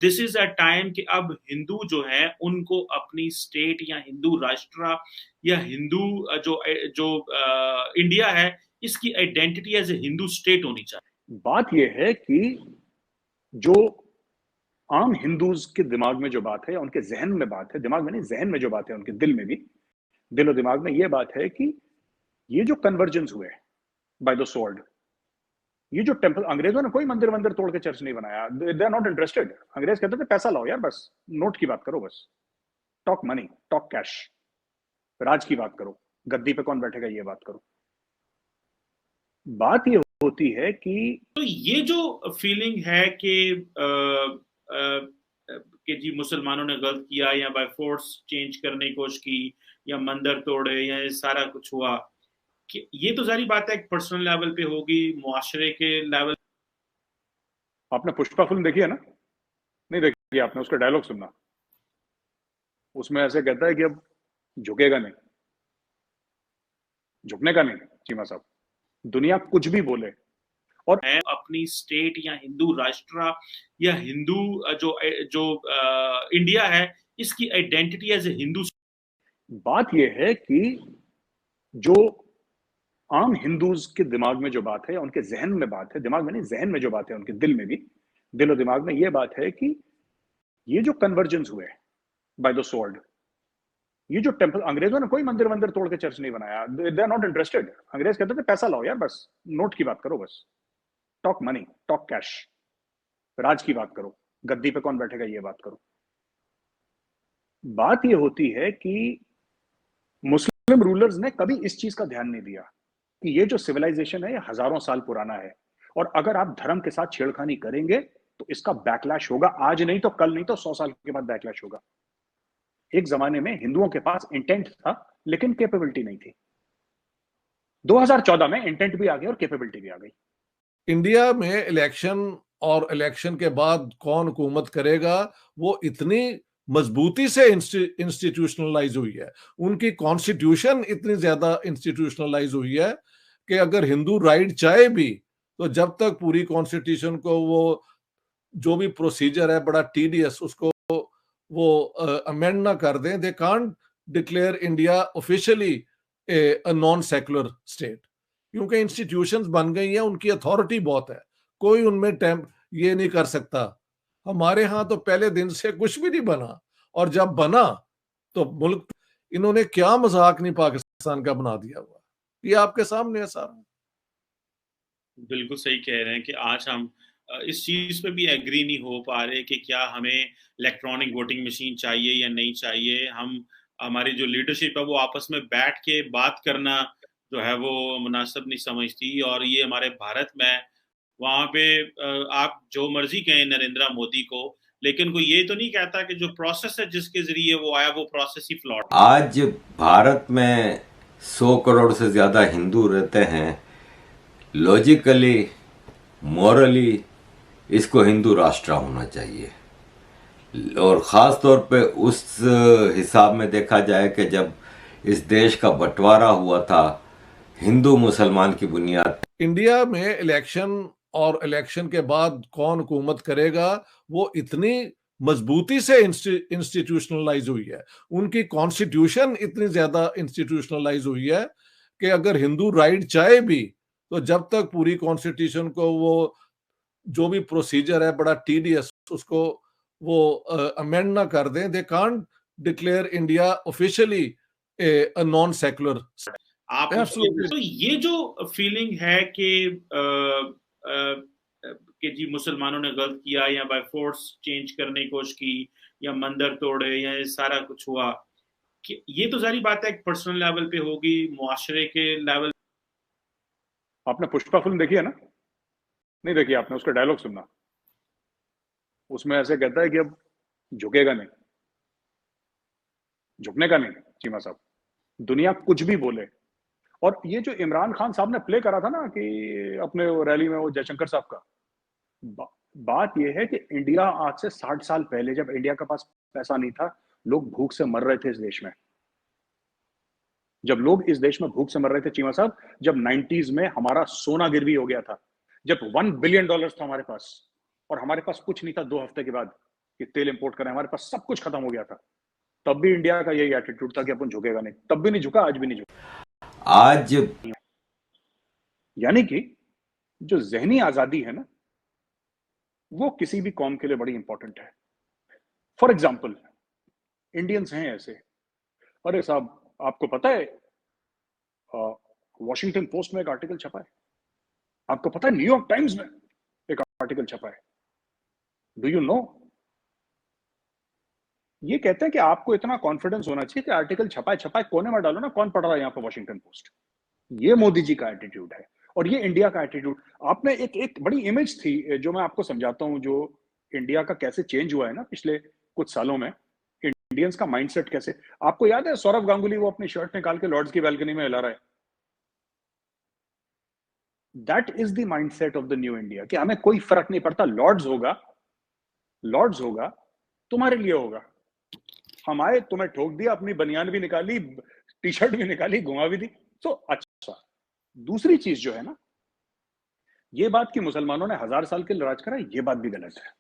This is a time कि अब हिंदू जो है उनको अपनी स्टेट या हिंदू राष्ट्र या हिंदू जो जो इंडिया है इसकी identity as a Hindu state होनी चाहिए। बात यह है कि जो आम हिंदूज के दिमाग में जो बात है, उनके जहन में बात है, दिमाग में नहीं, जहन में जो बात है, उनके दिल में भी, दिलो दिमाग में यह बात है कि ये जो कन्वर्जेंस हुए बाय द स्वॉर्ड, ये जो टेम्पल, अंग्रेजों ने कोई मंदिर मंदिर तोड़ के चर्च नहीं बनाया, दे आर नॉट इंटरेस्टेड। अंग्रेज कहते थे पैसा लाओ यार, बस नोट की बात करो, बस टॉक मनी, टॉक कैश, राज की बात करो, गद्दी पे कौन बैठेगा ये बात करो। बात ये होती है कि तो ये जो फीलिंग है कि जी मुसलमानों ने गलत किया या बाय फोर्स चेंज करने की कोशिश की या मंदिर तोड़े या ये सारा कुछ हुआ, कि ये तो सारी बात है एक पर्सनल लेवल पे होगी, मुआशरे के लेवल। आपने पुष्पा फिल्म देखी है ना? नहीं देखी आपने? उसका डायलॉग सुनना, उसमें ऐसे कहता है कि अब झुकेगा नहीं, झुकने का नहीं चीमा साहब, दुनिया कुछ भी बोले। और है अपनी स्टेट या हिंदू राष्ट्र या हिंदू जो जो इंडिया है इसकी आइडेंटिटी एज ए हिंदू। बात यह है कि जो आम हिंदूज के दिमाग में जो बात है, उनके जहन में बात है, दिमाग में नहीं, जहन में जो बात है, उनके दिल में भी, दिलो दिमाग में यह बात है कि ये जो कन्वर्जेंस हुए बाय द स्वॉर्ड, ये जो टेम्पल, अंग्रेजों ने कोई मंदिर मंदिर तोड़ के चर्च नहीं बनाया, दे आर नॉट इंटरेस्टेड। अंग्रेज कहते थे पैसा लाओ यार, बस नोट की बात करो, बस टॉक मनी, टॉक कैश, राज की बात करो, गद्दी पे कौन बैठेगा ये बात करो। बात ये होती है कि मुस्लिम रूलर्स ने कभी इस चीज का ध्यान नहीं दिया कि ये जो सिविलाइजेशन है ये हजारों साल पुराना है, और अगर आप धर्म के साथ छेड़खानी करेंगे तो इसका बैकलैश होगा, आज नहीं तो कल, नहीं तो 100 साल के बाद बैकलैश होगा। एक जमाने में हिंदुओं के पास इंटेंट था लेकिन कैपेबिलिटी नहीं थी। 2014 में इंटेंट भी आ गया और कैपेबिलिटी भी आ गई। इंडिया में इलेक्शन और इलेक्शन के बाद कौन हुकूमत करेगा वो इतनी मजबूती से इंस्टीट्यूशनलाइज हुई है, उनकी कॉन्स्टिट्यूशन इतनी ज्यादा इंस्टीट्यूशनलाइज हुई है कि अगर हिंदू राइट चाहे भी तो जब तक पूरी कॉन्स्टिट्यूशन को वो जो भी प्रोसीजर है बड़ा टीडियस उसको वो अमेंड ना कर दें, they can't declare India officially a non secular state, क्योंकि इंस्टीट्यूशंस बन गई हैं, उनकी अथॉरिटी बहुत है, कोई उनमें ये नहीं कर सकता। हमारे यहाँ तो पहले दिन से कुछ भी नहीं बना, और जब बना तो मुल्क, इन्होंने क्या मजाक नहीं पाकिस्तान का बना दिया हुआ, ये आपके सामने है सारा। बिल्कुल सही कह रहे हैं कि आज हम इस चीज पे भी एग्री नहीं हो पा रहे कि क्या हमें इलेक्ट्रॉनिक वोटिंग मशीन चाहिए या नहीं चाहिए। हम हमारी जो लीडरशिप है वो आपस में बैठ के बात करना जो है वो मुनासिब नहीं समझती, और ये हमारे भारत में वहां पे आप जो मर्जी कहें नरेंद्र मोदी को, लेकिन कोई ये तो नहीं कहता कि जो प्रोसेस है जिसके जरिए वो आया वो प्रोसेस ही फ्लॉड। आज भारत में 100 करोड़ से ज्यादा हिंदू रहते हैं, लॉजिकली मॉरली इसको हिंदू राष्ट्र होना चाहिए, और ख़ास तौर पे उस हिसाब में देखा जाए कि जब इस देश का बंटवारा हुआ था हिंदू मुसलमान की बुनियाद। इंडिया में इलेक्शन और इलेक्शन के बाद कौन हुकूमत करेगा वो इतनी मजबूती से इंस्टीट्यूशनलाइज हुई है, उनकी कॉन्स्टिट्यूशन इतनी ज्यादा इंस्टीट्यूशनलाइज हुई है कि अगर हिंदू राइट चाहे भी तो जब तक पूरी कॉन्स्टिट्यूशन को वो जो भी प्रोसीजर है बड़ा टीडियस उसको वो अमेंड ना कर दें, they can't declare India officially a non secular. आप तो ये जो फीलिंग है कि जी मुसलमानों ने गलत किया या बाय फोर्स चेंज करने की कोशिश की या मंदिर तोड़े या ये सारा कुछ हुआ, कि ये तो सारी बात है एक पर्सनल लेवल पे होगी, मुआशरे के लेवल। आपने पुष्पा फिल्म देखी है ना? नहीं देखी आपने? उसका डायलॉग सुनना, उसमें ऐसे कहता है कि अब झुकेगा नहीं, झुकने का नहीं चीमा साहब, दुनिया कुछ भी बोले। और ये जो इमरान खान साहब ने प्ले करा था ना कि अपने रैली में वो जयशंकर साहब का, बात यह है कि इंडिया आज से 60 साल पहले जब इंडिया के पास पैसा नहीं था, लोग भूख से मर रहे थे इस देश में। जब लोग इस देश में भूख से मर रहे थे चीमा साहब, जब 90s में हमारा सोना गिरवी हो गया था, जब $1 बिलियन था हमारे पास और हमारे पास कुछ नहीं था 2 हफ्ते के बाद, कि तेल इंपोर्ट करें, हमारे पास सब कुछ खत्म हो गया था, तब भी इंडिया का यही एटीट्यूड था कि अपन झुकेगा नहीं, तब भी नहीं झुका, आज भी नहीं झुका। आज यानी कि जो जहनी आजादी है ना, वो किसी भी कौम के लिए बड़ी इंपॉर्टेंट है। फॉर एग्जाम्पल, इंडियंस हैं ऐसे, अरे साहब आपको पता है वॉशिंगटन पोस्ट में एक आर्टिकल छपा है, आपको पता है न्यूयॉर्क टाइम्स में एक आर्टिकल छपा है, डू यू नो? ये कहते हैं कि आपको इतना कॉन्फिडेंस होना चाहिए कि आर्टिकल छपा है कोने में डालो ना, कौन पढ़ रहा है यहाँ पे वॉशिंगटन पोस्ट। ये मोदी जी का एटीट्यूड है और ये इंडिया का एटीट्यूड। आपने एक बड़ी इमेज थी जो मैं आपको समझाता हूं, जो इंडिया का कैसे चेंज हुआ है ना पिछले कुछ सालों में, इंडियंस का माइंडसेट कैसे। आपको याद है सौरव गांगुली वो अपनी शर्ट निकाल के लॉर्ड्स की बालकनी में हिला रहा है? That is the mindset of the new India कि हमें कोई फर्क नहीं पड़ता, लॉर्ड्स होगा तुम्हारे लिए होगा। हम आए, तुम्हें ठोक दिया, अपनी बनियान भी निकाली, टी शर्ट भी निकाली, घुमा भी दी, तो अच्छा। दूसरी चीज जो है ना, ये बात कि मुसलमानों ने 1000 साल के लिए राज करा, ये बात भी गलत है।